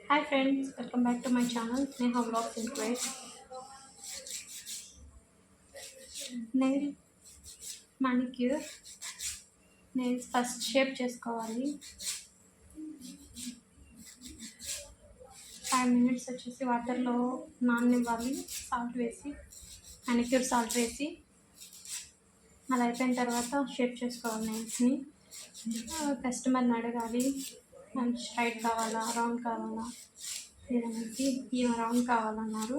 Hi friends, welcome back to my channel Neha Vlogs in Kuwait. Nail manicure, nails first shape చేసుకోవాలి. 5 minutes వచ్చేసి వాటర్లో నాననివ్వాలి. Salt వేసి manicure salt వేసి అలా అయిపోయిన తర్వాత షేప్ చేసుకోవాలి నెయిల్స్ని. కస్టమర్ని అడగాలి మనకి స్ట్రైట్ కావాలా రౌండ్ కావాలా లేదనేసి ఈమె రౌండ్ కావాలన్నారు.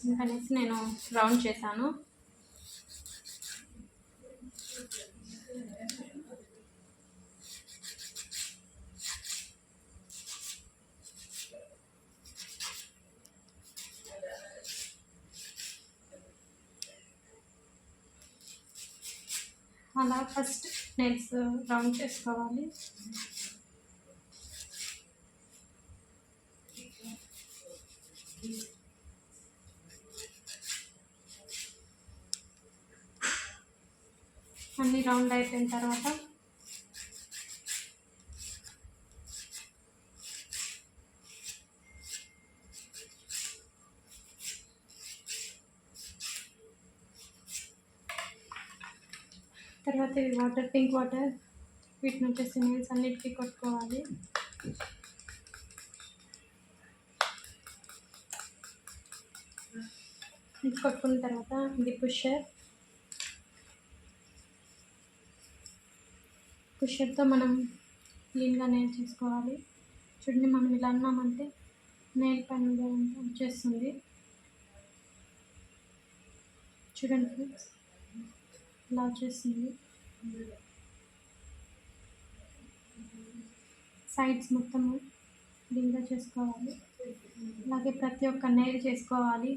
అందుకనేసి నేను రౌండ్ చేశాను. అలా ఫస్ట్ నెయిల్స్ రౌండ్ చేసుకోవాలి. అన్నీ రౌండ్ అయిపోయిన తర్వాత ఇవి వాటర్ పింక్ వాటర్ వీటిని వచ్చేసి నెయిల్స్ అన్నిటికీ కొట్టుకోవాలి. ఇది కొట్టుకున్న తర్వాత ఇది పుషర్తో మనం క్లీన్గా నెయిల్ చేసుకోవాలి. చూడండి, మనం ఇలా అన్నామంటే నెయిల్ పైన వచ్చేస్తుంది. చూడండి ఫ్రెండ్స్, ఇలా వచ్చేస్తుంది. సైడ్స్ మొత్తము క్లీన్గా చేసుకోవాలి. అలాగే ప్రతి ఒక్క నెయిల్ చేసుకోవాలి.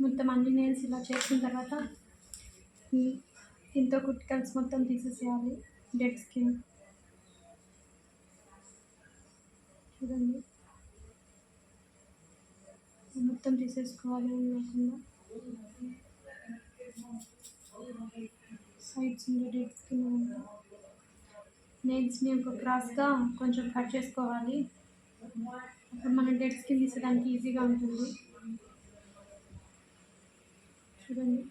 మొత్తం అన్ని నెయిల్స్ ఇలా చేసిన తర్వాత దీంతో కుటికల్స్ మొత్తం తీసేసేయాలి. డెడ్ స్కిన్ చూడండి, మొత్తం తీసేసుకోవాలి. లేకుండా సైడ్స్ ఉండే డెడ్ స్కిన్ నెయిల్స్ని ఒక క్రాస్గా కొంచెం కట్ చేసుకోవాలి. అప్పుడు మనం డెడ్ స్కిన్ తీసేదానికి ఈజీగా ఉంటుంది. చూడండి.